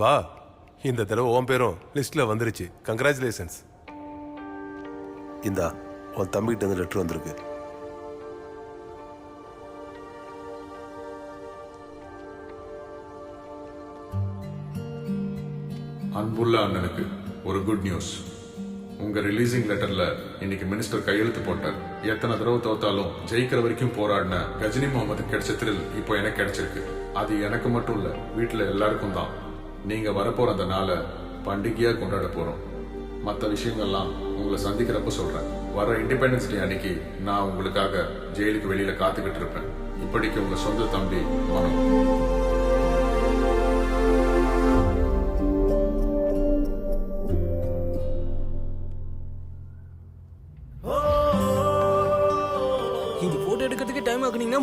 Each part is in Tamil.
வா, இந்த தடவை உன் பேரும் லிஸ்ட்ல வந்துருச்சு. கங்க்ராச்சுலேஷன்ஸ். இந்தா உன் தம்பிகிட்ட இருந்து லெட்டர் வந்திருக்கு. அன்புள்ள அண்ணனுக்கு ஒரு குட் நியூஸ். உங்க ரிலீசிங் லெட்டர்ல இன்னைக்கு மினிஸ்டர் கையெழுத்து போட்டார். எத்தனை தடவை தோத்தாலும் ஜெயிக்கிற வரைக்கும் போராடின கஜினி முகமது கிடைச்ச த்ரில் இப்போ எனக்கு கிடைச்சிருக்கு. அது எனக்கு மட்டும் இல்ல, வீட்டுல எல்லாருக்கும் தான். நீங்க வரப்போற அந்த நாளை பண்டிகையா கொண்டாட போறோம். மற்ற விஷயங்கள்லாம் உங்களை சந்திக்கிறப்ப சொல்றேன். வர இண்டிபெண்டன்ஸ் டே அன்னைக்கு நான் உங்களுக்காக ஜெயிலுக்கு வெளியில காத்துக்கிட்டு இருப்பேன். இப்படிக்கு உங்க சொந்த தம்பி மனோ.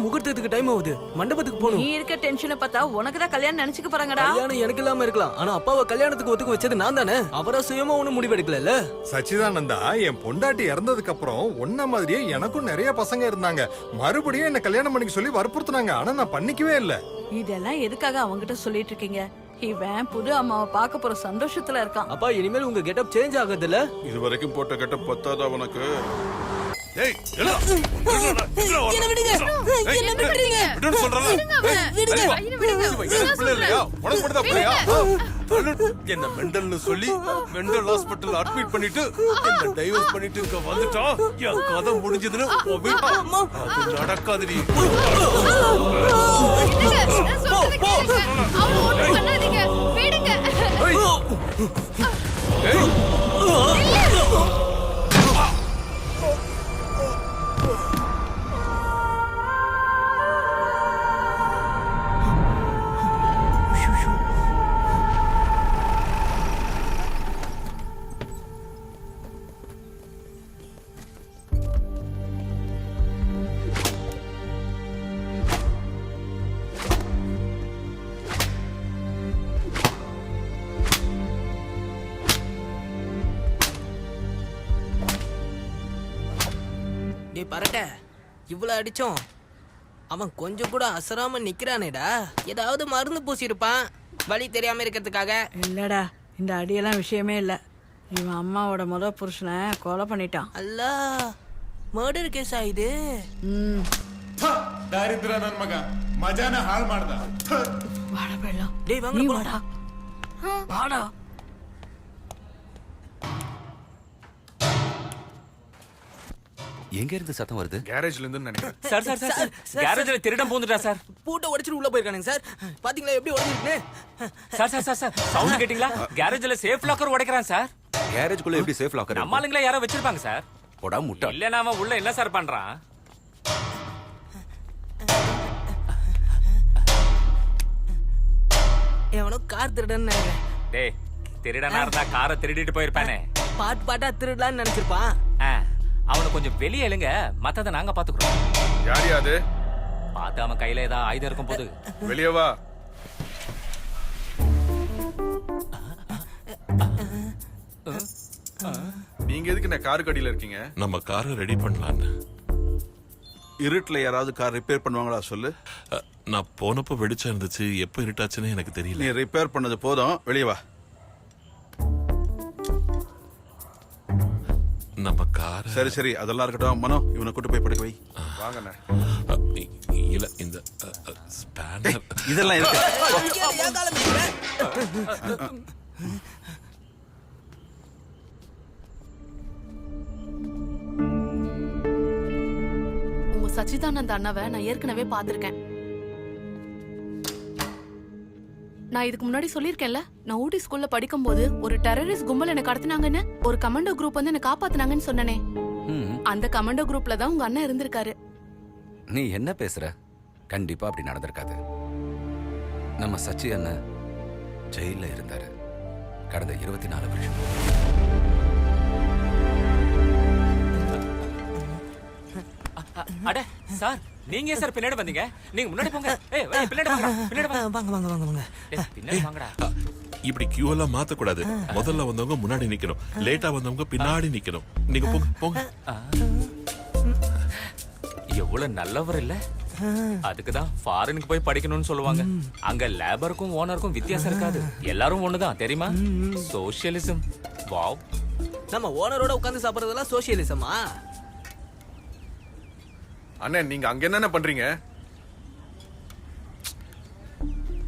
முகூர்த்தத்துக்கு டைம் ஆகுது. மண்டபத்துக்கு போகணும். நீ இருக்க டென்ஷனை பார்த்தா உனக்கு தான் கல்யாணம் நினைச்சுக்க போறாங்கடா. கல்யாணம் எனக்கு இல்லாம இருக்கலாம், ஆனா அப்பாவை கல்யாணத்துக்கு ஒத்துக்க வச்சது நான் தானே. அவரா சுயமா ஒண்ணும் முடிவெடுக்கல. சச்சிதானந்தா, என் பொண்டாட்டி இறந்ததுக்கு அப்புறம் ஒன்ன மாதிரியே எனக்கும் நிறைய பசங்க இருந்தாங்க. மறுபடியும் என்ன கல்யாணம் பண்ணிக்க சொல்லி வற்புறுத்தினாங்க. ஆனா நான் பண்ணிக்கவே இல்ல. இதெல்லாம் எதுக்காக அவங்கிட்ட சொல்லிட்டு இருக்கீங்க? இவன் புது அம்மாவை பார்க்க போற சந்தோஷத்துல இருக்கான். அப்பா, இனிமேல் உங்க கெட்டப் சேஞ்ச் ஆகுதுல்ல? இது வரைக்கும் போட்ட கெட்டப் பத்தாதா உனக்கு? என்ன விடுங்க, என்ன விடுறீங்க? என்ன மெண்டல்னு சொல்லி மெண்டல் ஹாஸ்பிட்டல் அட்மிட் பண்ணிட்டு என்ன டைவர்ஸ் பண்ணிட்டு இங்க வந்துட்டா என் கதை முடிஞ்சதுன்னு அது நடக்காதுடி. டேய் பரட்ட, இவ்வளவு அடிச்சோம் அவன் கொஞ்சம் கூட அசராம நிக்கிறானேடா. ஏதாவது மருந்து பூசிருப்பான் வலி தெரியாம இருக்கிறதுக்காக. இல்லடா, இந்த அடியெல்லாம் விஷயமே இல்ல. இவன் அம்மாவோட முதல் புருஷனை கொலை பண்ணிட்டான். அல்ல, மர்டர் கேஸ் ஆயுது. ದಾರಿದ್ರ ನನ್ ಮಗ ಮಜಾನ ಹಾಳು ಮಾಡ್ದ. வாடா பெல்லாம். டேய் வாங்க நீ போடா. வாடா வாடா. எங்க இருந்து சத்தம் வருது? கேரேஜ்ல இருந்து நினைக்கிறேன். சார் சார் சார் கேரேஜ்ல திருடன் பூந்துட்டா சார். பூட்டை உடைச்சிட்டு உள்ள போயிருக்கானுங்க சார். பாத்தீங்களா எப்படி உடைஞ்சிருக்குன்னு? Sir sir sir sir sound கேட்டிங்களா? கேரேஜ்ல சேஃப் லாக்கர் உடைக்கறான் சார். கேரேஜ்க்குள்ள எப்படி சேஃப் லாக்கர்? நம்ம ஆளுங்களே யாரோ வச்சிருப்பாங்க சார். போடா முட்டா. இல்ல நாம உள்ள என்ன சார் பண்றான்? எவனோ கார் திருடன்னு நினைக்கிறேன். டேய், திருடனா இருந்தா காரை திருடிட்டு போயிருப்பானே. பாட்டு பாட்டா திருடலான்னு நினைச்சிருப்பான். அவனை கொஞ்சம் வெளியே எழுங்க, மத்தத நாங்க பாத்துக்கிறோம். யார் யாது? பார்த்து அவன் கையில ஏதாவது ஆயுதம் இருக்கும் போது வெளியே வா. நீங்க எதுக்கு நான் காருக்கு அடியில இருக்கீங்க? நம்ம காரை ரெடி பண்ணலான்னு. இருட்டுல யாராவது கார் ரிப்பேர் பண்ணுவாங்களா சொல்லு. நான் போனப்போ வெடிச்சா இருந்துச்சு, எப்போ இருட்டாச்சுன்னு எனக்கு தெரியல. நீ ரிப்பேர் பண்ணது போதும், வெளியே வா. நம்ம கார் சரி சரி, அதெல்லாம் இருக்கட்டும். மனோ, இவனை கூட்டு போய் படுக்க வை. வாங்கண்ணே. இல்ல இந்த ஸ்பேனர் இதெல்லாம் இருக்கு. உங்க சச்சிதானந்த அண்ணாவை நான் ஏற்கனவே பாத்திருக்கேன். நான் இதுக்கு முன்னாடி சொல்லிருக்கேன்ல, நான் ஊட்டி ஸ்கூல்ல படிக்கும் போது ஒரு டெரரிஸ்ட் கும்பல் என்ன கடத்தினாங்கன்னு, ஒரு கமாண்டோ குரூப் வந்து என்ன காப்பாத்தினாங்கன்னு சொன்னனே. அந்த கமாண்டோ குரூப்ல தான் உங்க அண்ணன் இருந்திருக்காரு. நீ என்ன பேசுற? கண்டிப்பா அப்படி நடந்திருக்காது. நம்ம சச்சி அண்ணன் ஜெயில இருந்தாரு கடந்த 24 வருஷம். அட சார், நீங்க சார் பின்னாடி வந்தீங்க. நீங்க முன்னாடி போங்க. ஏய் பின்னாடி வாங்க, பின்னாடி வாங்க. வாங்க வாங்க வாங்க வாங்க. பின்னாடி வாங்கடா. இப்படி கியூ எல்லாம் மாத்த கூடாது. முதல்ல வந்தவங்க முன்னாடி நிக்கணும், லேட்டா வந்தவங்க பின்னாடி நிக்கணும். நீங்க போங்க போங்க. எவ்வளவு நல்லவர் இல்ல. அதுக்கு தான் ஃபாரினுக்கு போய் படிக்கணும்னு சொல்லுவாங்க. அங்க லேபருக்கும் ஓனருக்கும் வித்தியாசம் இருக்காது. எல்லாரும் ஒண்ணுதான் தெரியுமா? சோஷியலிசம். வாவ். நம்ம ஓனரோட உட்கார்ந்து சாப்பிடுறதெல்லாம் சோசியலிசமா? அண்ணே நீங்க அங்க என்னென்ன பண்றீங்க?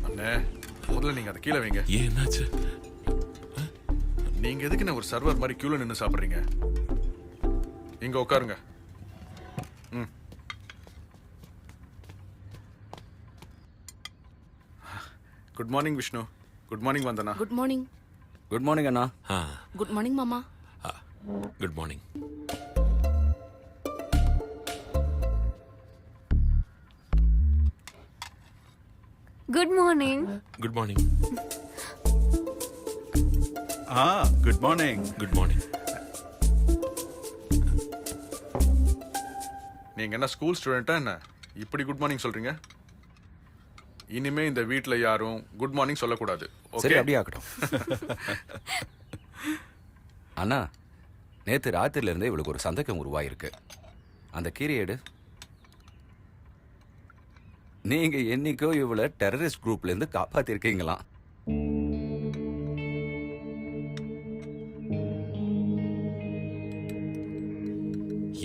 அண்ணே முதல்ல நீங்க அதை கீழே வைங்க. ஏன் என்னாச்சு? நீங்க எதுக்கு ஒரு சர்வர் மாதிரி கியூல நின்னு சாப்பிடுறீங்க? இங்க உட்காருங்க. Good morning Vishnu. Good morning Vandana. Good morning. Good morning அண்ணா. குட் மார்னிங் மாமா. Good morning. Good morning. Good morning. Good morning. Good morning. நீங்க என்ன ஸ்கூல் ஸ்டூடெண்டா என்ன இப்படி குட் மார்னிங் சொல்றீங்க? இனிமே இந்த வீட்ல யாரும் குட் மார்னிங் சொல்லக்கூடாது. சரி அப்படியே ஆகட்டும். அண்ணா நேத்து ராத்திரில இருந்தே இவளுக்கு ஒரு சந்தேகம் உருவாயிருக்கு. அந்த கீரையேடு நீங்க என்னைக்கோ இவளை டெரரிஸ்ட் குரூப்ல இருந்து காப்பாத்திருக்கீங்களாம்.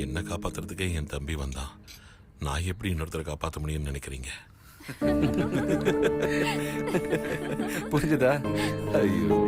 என்ன காப்பாத்துறதுக்கே என் தம்பி வந்தான். நான் எப்படி இன்னொருத்தரை காப்பாற்ற முடியும்னு நினைக்கிறீங்க? புரிஞ்சுதா? ஐயோ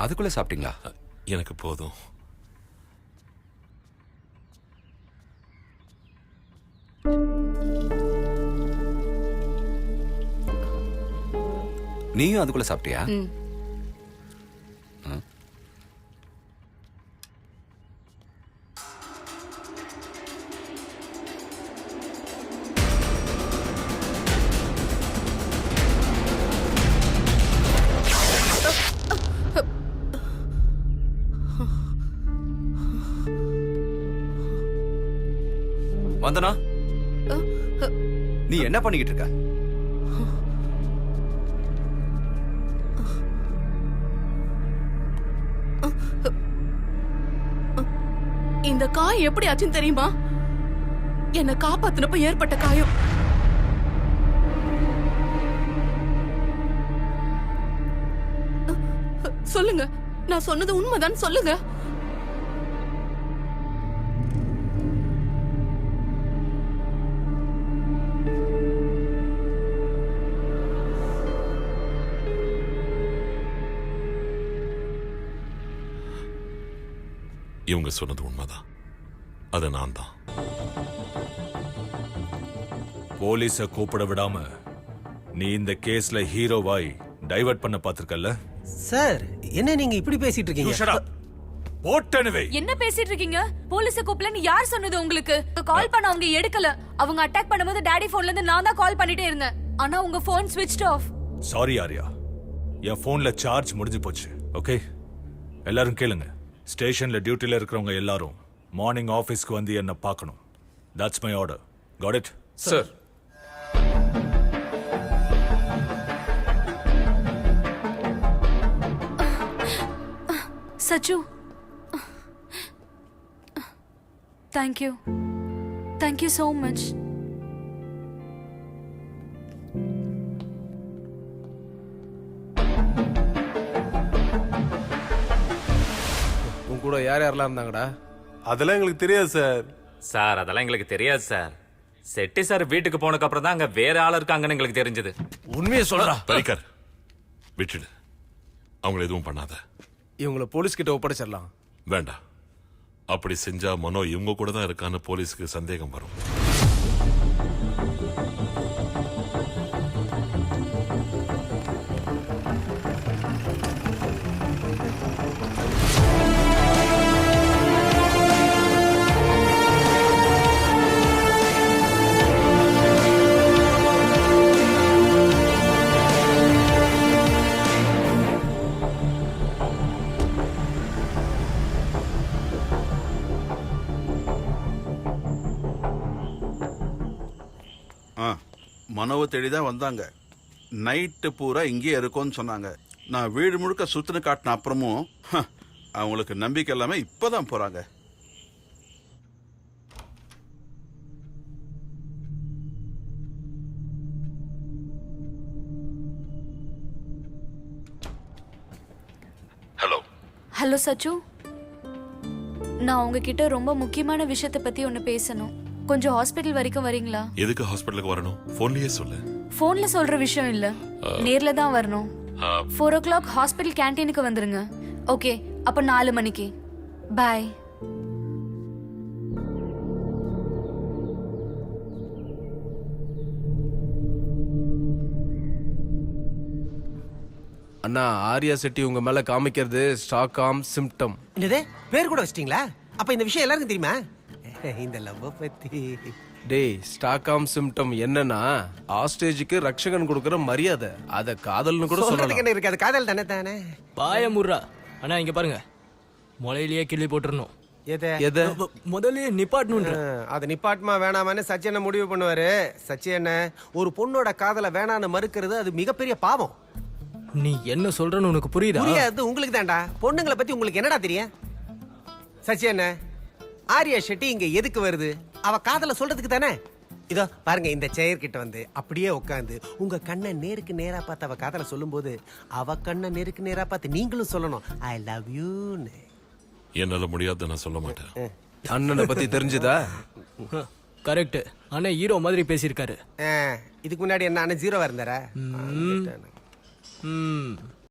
அதுக்குள்ள சாப்பிட்டீங்களா? எனக்கு போதும். நீயும் அதுக்குள்ள சாப்பிட்டியா? வந்தனா நீ என்ன பண்ணிக்கிட்டு இருக்க? இந்த காயம் எப்படி ஆச்சுன்னு தெரியுமா? என்ன காப்பாத்தினப்ப ஏற்பட்ட காயம். சொல்லுங்க, நான் சொன்னது உண்மைதான் சொல்லுங்க. இவங்க சொன்னது உண்மைதான். அது நான் தான். போலீஸ கூப்பிட விடாம நீ இந்த கேஸ்ல ஹீரோவாய் டைவர்ட் பண்ண பாத்திருக்கல்ல? சார் என்ன நீங்க இப்படி பேசிட்டு இருக்கீங்க? போட்டனவே என்ன பேசிட்டு இருக்கீங்க? போலீஸ கூப்பிடலன்னு யார் சொன்னது உங்களுக்கு? கால் பண்ண அவங்க எடுக்கல. அவங்க அட்டாக் பண்ணும்போது டாடி போன்ல இருந்து நான் தான் கால் பண்ணிட்டே இருந்தேன். ஆனா உங்க phone switched off. Sorry Arya, என் போன்ல சார்ஜ் முடிஞ்சு போச்சு. ஓகே எல்லாரும் கேளுங்க. ஸ்டேஷன்ல டியூட்டில இருக்கிறவங்க எல்லாரும் மார்னிங் ஆபீஸ்க்கு வந்து என்ன பார்க்கணும். That's my order. Got it? Sir. Sachu, thank you. Thank you so much. உன் கூட யார் யாரெல்லாம் இருந்தாங்கடா? அதெல்லாம் எங்களுக்கு தெரியாது சார். சார் அதெல்லாம் எங்களுக்கு தெரியாது சார். செட்டி சார் வீட்டுக்கு போனதுக்கு அப்புறம் தான் அங்க வேற ஆள் இருக்காங்கன்னு எங்களுக்கு தெரிஞ்சது. உண்மையை சொல்றா. பரிக்கர் விட்டுடு. அவங்கள எதுவும் பண்ணாத. இவங்களை போலீஸ் கிட்ட ஒப்படைச்சிடலாம். வேண்டாம். அப்படி செஞ்சா மனோ இவங்க கூட தான் இருக்கான்னு போலீஸுக்கு சந்தேகம் வரும். மனோவை தேடி தான் வந்தாங்க. நைட்டு பூரா இங்கேயே இருக்கோன்னு சொன்னாங்க. நான் வீடு முழுக்க சுத்தினு காட்டின அப்புறமும் அவங்களுக்கு நம்பிக்கை எல்லாமே இப்பதான் போறாங்க. ஹலோ ஹலோ சச்சு, நான் உங்ககிட்ட ரொம்ப முக்கியமான விஷயத்தை பத்தி ஒன்னு பேசணும். கொஞ்சம் ஹாஸ்பிட்டல் வரைக்கும் வரீங்களா? எதுக்கு ஹாஸ்பிட்டலுக்கு வரணும்? போன்லயே சொல்லு. போன்ல சொல்ற விஷயம் இல்ல, நேர்ல தான் வரணும். 4 o'clock ஹாஸ்பிட்டல் கேண்டீனுக்கு வந்துருங்க. ஓகே, அப்ப 4 மணிக்கு. பாய். அண்ணா, ஆர்யா செட்டி உங்க மேல காமிக்கிறது ஸ்டாக்ஹாம் சிம்டம். என்னது பேர் கூட வச்சிட்டீங்களா? அப்ப இந்த விஷயம் எல்லாருக்கும் தெரியுமா? இந்த லவ் பத்தி. டேய், ஸ்டாக்ஹாம் சிம்டம் என்னன்னா ஆஸ்டேஜுக்கு ரக்ஷகன் கொடுக்கற மரியாதை. அத காதல்னு கூட சொல்றதுக்கு என்ன சொல்லலாம். இருக்கு? அது காதல் தானே தானே. பாயமுர்ரா. அண்ணா இங்க பாருங்க, முளையிலேயே கிள்ளி போட்டுறணும். எதை முதல்லயே நிப்பாட்டணும். அது நிப்பாட்டுமா வேணாமான்னு சச்சி என்ன முடிவு பண்ணுவாரு. சச்சி என்ன ஒரு பொண்ணோட காதலை வேணான்னு மறுக்கிறது அது மிகப்பெரிய பாவம். நீ என்ன சொல்றன்னு உனக்கு புரியுதா? புரியாது உங்களுக்கு தான்டா. பொண்ணுங்களை பத்தி உங்களுக்கு என்னடா தெரியும்? சச்சி என்ன ஆர்யா ஷெட்டி இங்க எதுக்கு வருது? அவ காதல சொல்றதுக்கு தானே. இதோ பாருங்க, இந்த சேர் கிட்ட வந்து அப்படியே உட்காந்து உங்க கண்ணை நேருக்கு நேரா பார்த்து அவ காதல சொல்லும் போது அவ கண்ணை நேருக்கு நேரா பார்த்து நீங்களும் சொல்லணும் ஐ லவ் யூன்னு. என்னால முடியாது, நான் சொல்ல மாட்டேன். அண்ணனை பத்தி தெரிஞ்சதா? கரெக்ட். ஆனா ஹீரோ மாதிரி பேசியிருக்காரு. இதுக்கு முன்னாடி என்ன அண்ணன் ஜீரோவா இருந்தாரா?